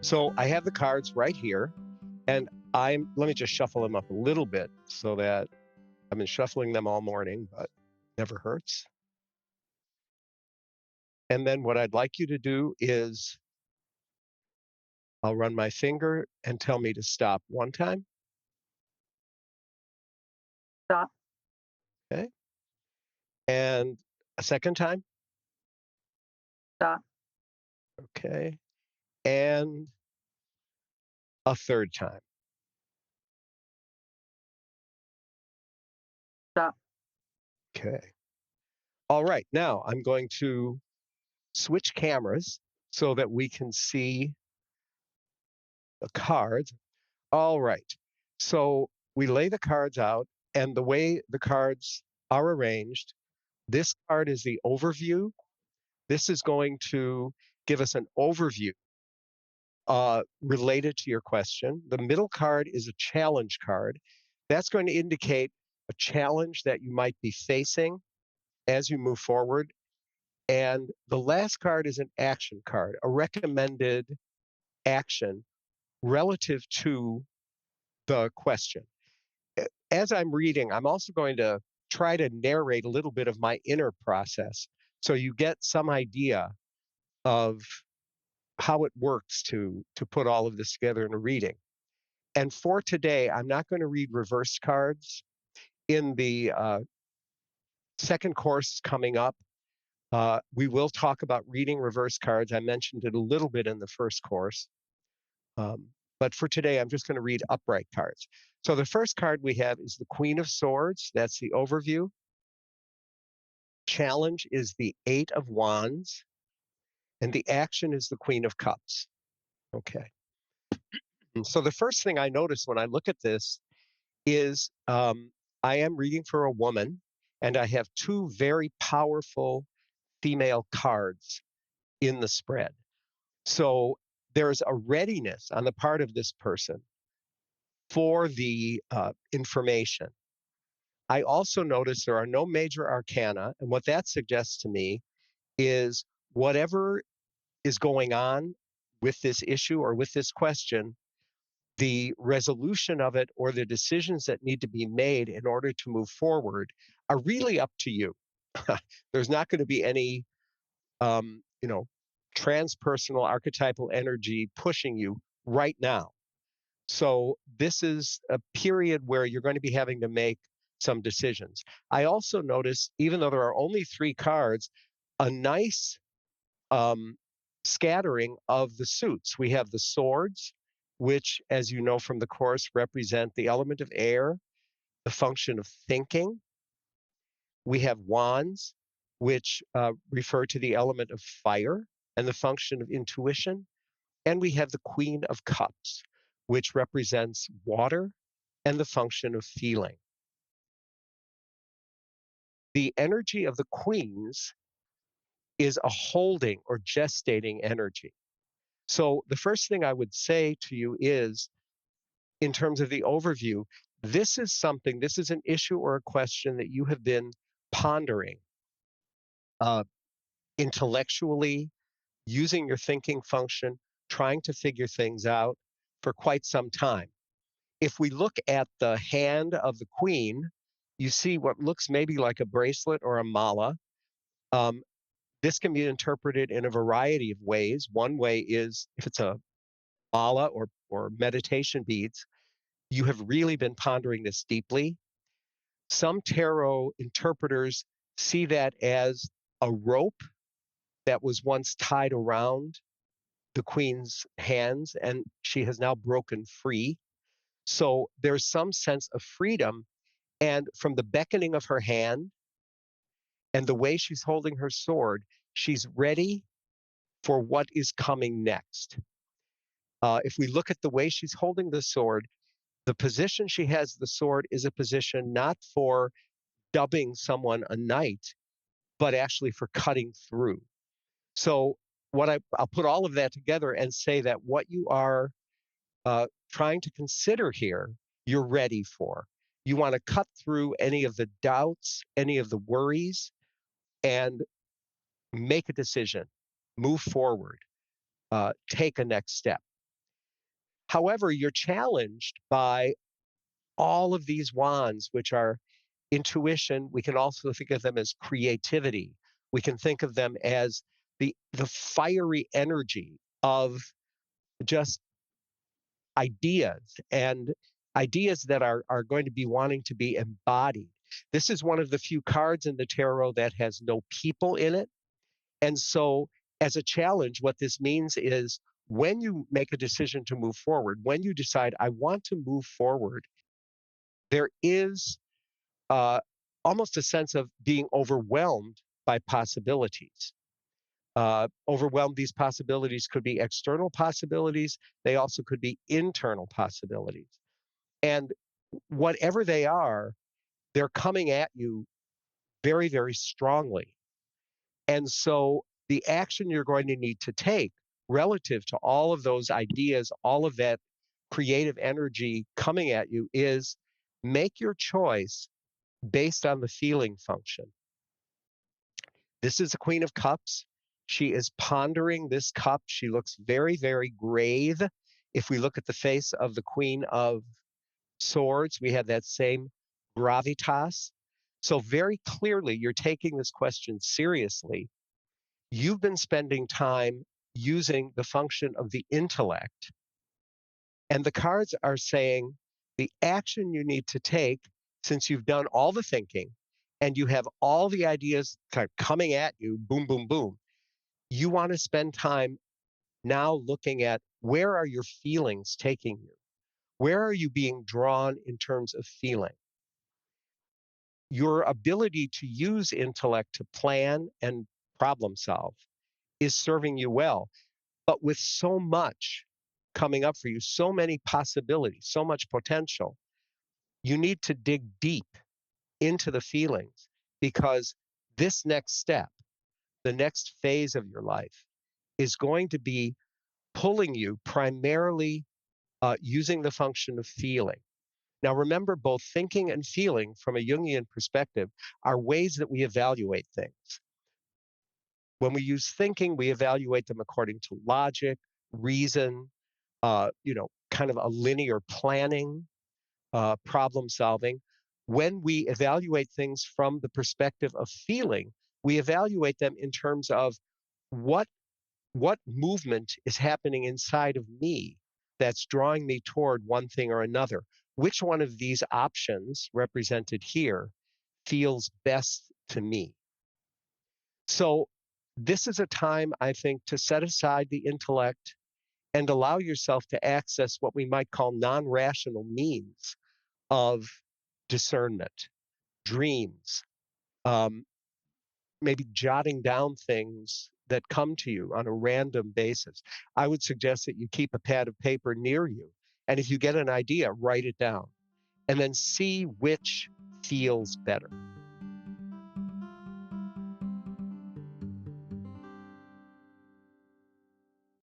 So I have the cards right here, and let me just shuffle them up a little bit so that I've been shuffling them all morning, but never hurts. And then what I'd like you to do is I'll run my finger and tell me to stop one time. Stop. Okay. And a second time. Stop. Okay. And a third time. Stop. Okay. All right. Now I'm going to switch cameras so that we can see the cards. All right. So we lay the cards out, and the way the cards are arranged, this card is the overview. This is going to give us an overview related to your question. The middle card is a challenge card. That's going to indicate a challenge that you might be facing as you move forward. And the last card is an action card, a recommended action relative to the question. As I'm reading, I'm also going to try to narrate a little bit of my inner process so you get some idea of how it works to put all of this together in a reading. And for today, I'm not going to read reverse cards. In the second course coming up, we will talk about reading reverse cards. I mentioned it a little bit in the first course. But for today, I'm just going to read upright cards. So the first card we have is the Queen of Swords. That's the overview. Challenge is the Eight of Wands. And the action is the Queen of Cups. Okay. And so the first thing I notice when I look at this is I am reading for a woman, and I have two very powerful female cards in the spread. So there's a readiness on the part of this person for the information. I also notice there are no major arcana, and what that suggests to me is whatever is going on with this issue or with this question, the resolution of it or the decisions that need to be made in order to move forward are really up to you. There's not going to be any, you know, transpersonal archetypal energy pushing you right now. So this is a period where you're going to be having to make some decisions. I also notice, even though there are only three cards, a nice um, scattering of the suits. We have the swords, which, as you know from the course, represent the element of air, the function of thinking. We have wands, which refer to the element of fire and the function of intuition. And we have the Queen of Cups, which represents water and the function of feeling. The energy of the queens is a holding or gestating energy. So the first thing I would say to you is, in terms of the overview, this is an issue or a question that you have been pondering uh, intellectually, using your thinking function, trying to figure things out for quite some time. If we look at the hand of the queen, you see what looks maybe like a bracelet or a mala. Um, this can be interpreted in a variety of ways. One way is if it's a mala or meditation beads, you have really been pondering this deeply. Some tarot interpreters see that as a rope that was once tied around the queen's hands, and she has now broken free. So there's some sense of freedom. And from the beckoning of her hand and the way she's holding her sword, she's ready for what is coming next. If we look at the way she's holding the sword, the position she has the sword is a position not for dubbing someone a knight, but actually for cutting through. So I'll put all of that together and say that what you are trying to consider here, you're ready for. You want to cut through any of the doubts, any of the worries, and make a decision, move forward, take a next step. However, you're challenged by all of these wands, which are intuition. We can also think of them as creativity. We can think of them as the fiery energy of just ideas, and ideas that are going to be wanting to be embodied. This is one of the few cards in the tarot that has no people in it. And so, as a challenge, what this means is when you make a decision to move forward, when you decide, I want to move forward, there is uh, almost a sense of being overwhelmed by possibilities. Overwhelmed, these possibilities could be external possibilities, they also could be internal possibilities. And whatever they are, they're coming at you very, very strongly. And so the action you're going to need to take relative to all of those ideas, all of that creative energy coming at you is make your choice based on the feeling function. This is the Queen of Cups. She is pondering this cup. She looks very, very grave. If we look at the face of the Queen of Swords, we have that same gravitas. So, very clearly, you're taking this question seriously. You've been spending time using the function of the intellect. And the cards are saying the action you need to take, since you've done all the thinking and you have all the ideas kind of coming at you, boom, boom, boom, you want to spend time now looking at where are your feelings taking you? Where are you being drawn in terms of feeling? Your ability to use intellect to plan and problem solve is serving you well. But with so much coming up for you, so many possibilities, so much potential, you need to dig deep into the feelings because this next step, the next phase of your life, is going to be pulling you primarily using the function of feeling. Now, remember, both thinking and feeling from a Jungian perspective are ways that we evaluate things. When we use thinking, we evaluate them according to logic, reason, kind of a linear planning, problem solving. When we evaluate things from the perspective of feeling, we evaluate them in terms of what what movement is happening inside of me that's drawing me toward one thing or another. Which one of these options represented here feels best to me? So this is a time, I think, to set aside the intellect and allow yourself to access what we might call non-rational means of discernment, dreams, um, maybe jotting down things that come to you on a random basis. I would suggest that you keep a pad of paper near you. And if you get an idea, write it down and then see which feels better.